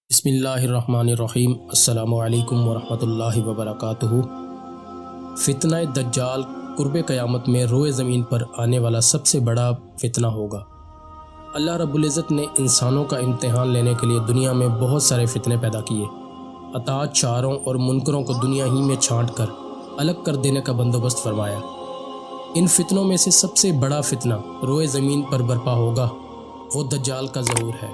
بسم اللہ الرحمن الرحیم۔ السلام علیکم ورحمۃ اللہ وبرکاتہ۔ فتنہ دجال قرب قیامت میں روئے زمین پر آنے والا سب سے بڑا فتنہ ہوگا۔ اللہ رب العزت نے انسانوں کا امتحان لینے کے لیے دنیا میں بہت سارے فتنے پیدا کیے۔ اطاعت شعاروں اور منکروں کو دنیا ہی میں چھانٹ کر الگ کر دینے کا بندوبست فرمایا۔ ان فتنوں میں سے سب سے بڑا فتنہ روئے زمین پر برپا ہوگا، وہ دجال کا ظہور ہے۔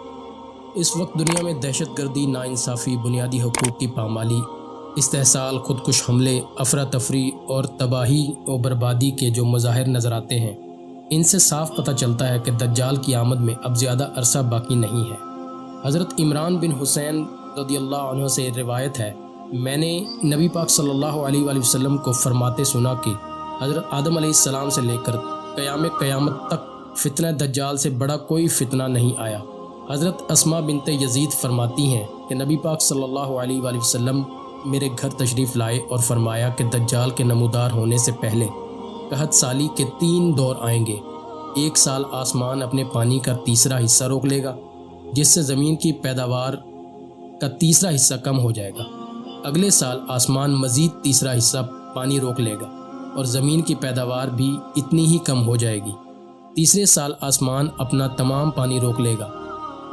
اس وقت دنیا میں دہشت گردی، ناانصافی، بنیادی حقوق کی پامالی، استحصال، خودکش حملے، افراتفری اور تباہی و بربادی کے جو مظاہر نظر آتے ہیں، ان سے صاف پتہ چلتا ہے کہ دجال کی آمد میں اب زیادہ عرصہ باقی نہیں ہے۔ حضرت عمران بن حسین رضی اللہ عنہ سے روایت ہے، میں نے نبی پاک صلی اللہ علیہ وآلہ وسلم کو فرماتے سنا کہ حضرت آدم علیہ السلام سے لے کر قیامت تک فتنہ دجال سے بڑا کوئی فتنہ نہیں آیا۔ حضرت اسماء بنت یزید فرماتی ہیں کہ نبی پاک صلی اللہ علیہ وآلہ وسلم میرے گھر تشریف لائے اور فرمایا کہ دجال کے نمودار ہونے سے پہلے قحط سالی کے 3 دور آئیں گے۔ 1 سال آسمان اپنے پانی کا تیسرا حصہ روک لے گا، جس سے زمین کی پیداوار کا تیسرا حصہ کم ہو جائے گا۔ اگلے سال آسمان مزید تیسرا حصہ پانی روک لے گا اور زمین کی پیداوار بھی اتنی ہی کم ہو جائے گی۔ تیسرے سال آسمان اپنا تمام پانی روک لے گا،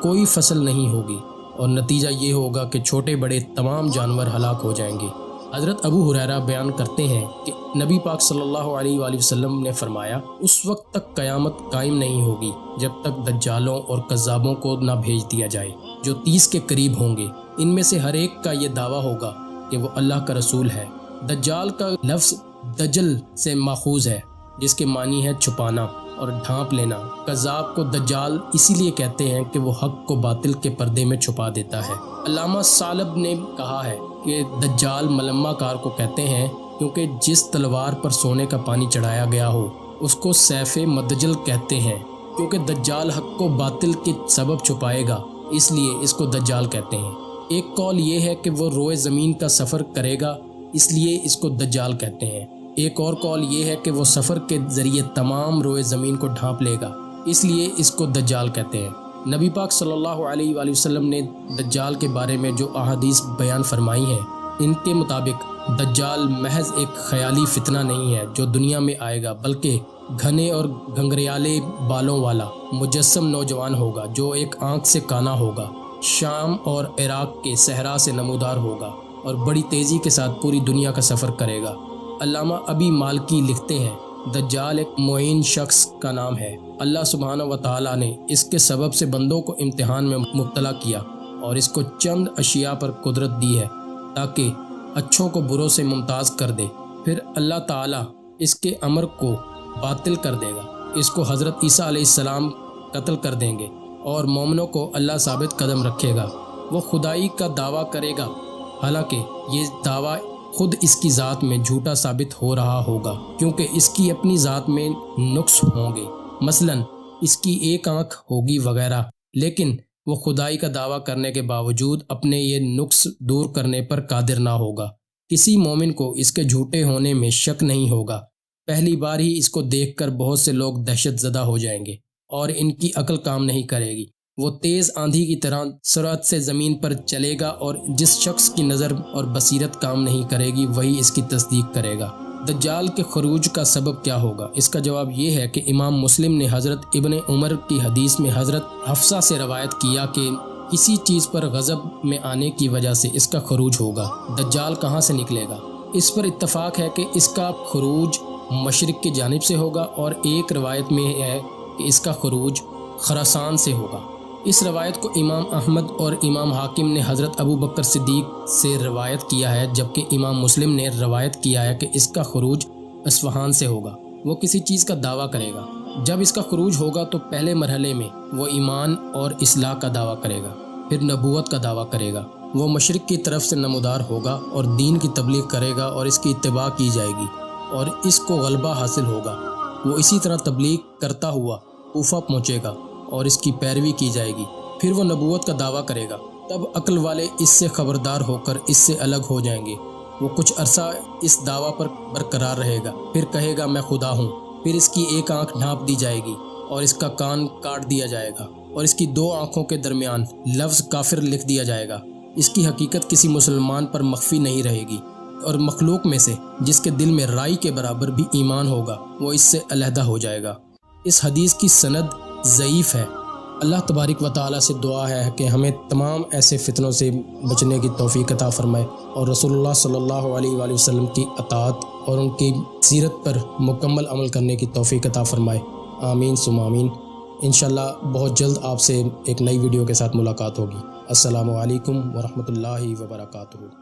کوئی فصل نہیں ہوگی، اور نتیجہ یہ ہوگا کہ چھوٹے بڑے تمام جانور ہلاک ہو جائیں گے۔ حضرت ابو ہریرہ بیان کرتے ہیں کہ نبی پاک صلی اللہ علیہ وآلہ وسلم نے فرمایا، اس وقت تک قیامت قائم نہیں ہوگی جب تک دجالوں اور کذابوں کو نہ بھیج دیا جائے، جو 30 کے قریب ہوں گے۔ ان میں سے ہر ایک کا یہ دعویٰ ہوگا کہ وہ اللہ کا رسول ہے۔ دجال کا لفظ دجل سے ماخوذ ہے، جس کے معنی ہے چھپانا اور ڈھانپ لینا۔ کذاب کو دجال اسی لیے کہتے ہیں کہ وہ حق کو باطل کے پردے میں چھپا دیتا ہے۔ علامہ ثعلب نے کہا ہے کہ دجال ملمہ کار کو کہتے ہیں کیونکہ جس تلوار پر سونے کا پانی چڑھایا گیا ہو اس کو سیف مدجل کہتے ہیں، کیونکہ دجال حق کو باطل کے سبب چھپائے گا، اس لیے اس کو دجال کہتے ہیں۔ ایک قول یہ ہے کہ وہ روئے زمین کا سفر کرے گا، اس لیے اس کو دجال کہتے ہیں۔ ایک اور قول یہ ہے کہ وہ سفر کے ذریعے تمام روئے زمین کو ڈھانپ لے گا، اس لیے اس کو دجال کہتے ہیں۔ نبی پاک صلی اللہ علیہ وآلہ وسلم نے دجال کے بارے میں جو احادیث بیان فرمائی ہیں، ان کے مطابق دجال محض ایک خیالی فتنہ نہیں ہے جو دنیا میں آئے گا، بلکہ گھنے اور گھنگریالے بالوں والا مجسم نوجوان ہوگا جو ایک آنکھ سے کانا ہوگا، شام اور عراق کے صحرا سے نمودار ہوگا اور بڑی تیزی کے ساتھ پوری دنیا کا سفر کرے گا۔ علامہ ابی مالکی لکھتے ہیں، دجال ایک معین شخص کا نام ہے۔ اللہ سبحانہ و تعالیٰ نے اس کے سبب سے بندوں کو امتحان میں مبتلا کیا اور اس کو چند اشیاء پر قدرت دی ہے تاکہ اچھوں کو بروں سے ممتاز کر دے۔ پھر اللہ تعالیٰ اس کے امر کو باطل کر دے گا، اس کو حضرت عیسیٰ علیہ السلام قتل کر دیں گے اور مومنوں کو اللہ ثابت قدم رکھے گا۔ وہ خدائی کا دعویٰ کرے گا، حالانکہ یہ دعویٰ خود اس کی ذات میں جھوٹا ثابت ہو رہا ہوگا، کیونکہ اس کی اپنی ذات میں نقص ہوں گے، مثلا اس کی ایک آنکھ ہوگی وغیرہ، لیکن وہ خدائی کا دعویٰ کرنے کے باوجود اپنے یہ نقص دور کرنے پر قادر نہ ہوگا۔ کسی مومن کو اس کے جھوٹے ہونے میں شک نہیں ہوگا۔ پہلی بار ہی اس کو دیکھ کر بہت سے لوگ دہشت زدہ ہو جائیں گے اور ان کی عقل کام نہیں کرے گی۔ وہ تیز آندھی کی طرح سرعت سے زمین پر چلے گا اور جس شخص کی نظر اور بصیرت کام نہیں کرے گی وہی اس کی تصدیق کرے گا۔ دجال کے خروج کا سبب کیا ہوگا؟ اس کا جواب یہ ہے کہ امام مسلم نے حضرت ابن عمر کی حدیث میں حضرت حفصہ سے روایت کیا کہ کسی چیز پر غضب میں آنے کی وجہ سے اس کا خروج ہوگا۔ دجال کہاں سے نکلے گا؟ اس پر اتفاق ہے کہ اس کا خروج مشرق کی جانب سے ہوگا، اور ایک روایت میں ہے کہ اس کا خروج خراسان سے ہوگا۔ اس روایت کو امام احمد اور امام حاکم نے حضرت ابو بکر صدیق سے روایت کیا ہے، جبکہ امام مسلم نے روایت کیا ہے کہ اس کا خروج اصفہان سے ہوگا۔ وہ کسی چیز کا دعویٰ کرے گا۔ جب اس کا خروج ہوگا تو پہلے مرحلے میں وہ ایمان اور اصلاح کا دعویٰ کرے گا، پھر نبوت کا دعویٰ کرے گا۔ وہ مشرق کی طرف سے نمودار ہوگا اور دین کی تبلیغ کرے گا اور اس کی اتباع کی جائے گی اور اس کو غلبہ حاصل ہوگا۔ وہ اسی طرح تبلیغ کرتا ہوا کوفہ پہنچے گا اور اس کی پیروی کی جائے گی۔ پھر وہ نبوت کا دعویٰ کرے گا، تب عقل والے اس سے خبردار ہو کر اس سے الگ ہو جائیں گے۔ وہ کچھ عرصہ اس دعویٰ پر برقرار رہے گا، پھر کہے گا میں خدا ہوں، پھر اس کی ایک آنکھ ڈھانپ دی جائے گی اور اس کا کان کاٹ دیا جائے گا اور اس کی 2 آنکھوں کے درمیان لفظ کافر لکھ دیا جائے گا۔ اس کی حقیقت کسی مسلمان پر مخفی نہیں رہے گی، اور مخلوق میں سے جس کے دل میں رائی کے برابر بھی ایمان ہوگا وہ اس سے علیحدہ ہو جائے گا۔ اس حدیث کی سند ضعیف ہے۔ اللہ تبارک و تعالیٰ سے دعا ہے کہ ہمیں تمام ایسے فتنوں سے بچنے کی توفیق عطا فرمائے، اور رسول اللہ صلی اللہ علیہ وآلہ وسلم کی اطاعت اور ان کی سیرت پر مکمل عمل کرنے کی توفیق عطا فرمائے۔ آمین ثم آمین۔ انشاءاللہ بہت جلد آپ سے ایک نئی ویڈیو کے ساتھ ملاقات ہوگی۔ السلام علیکم ورحمۃ اللہ وبرکاتہ۔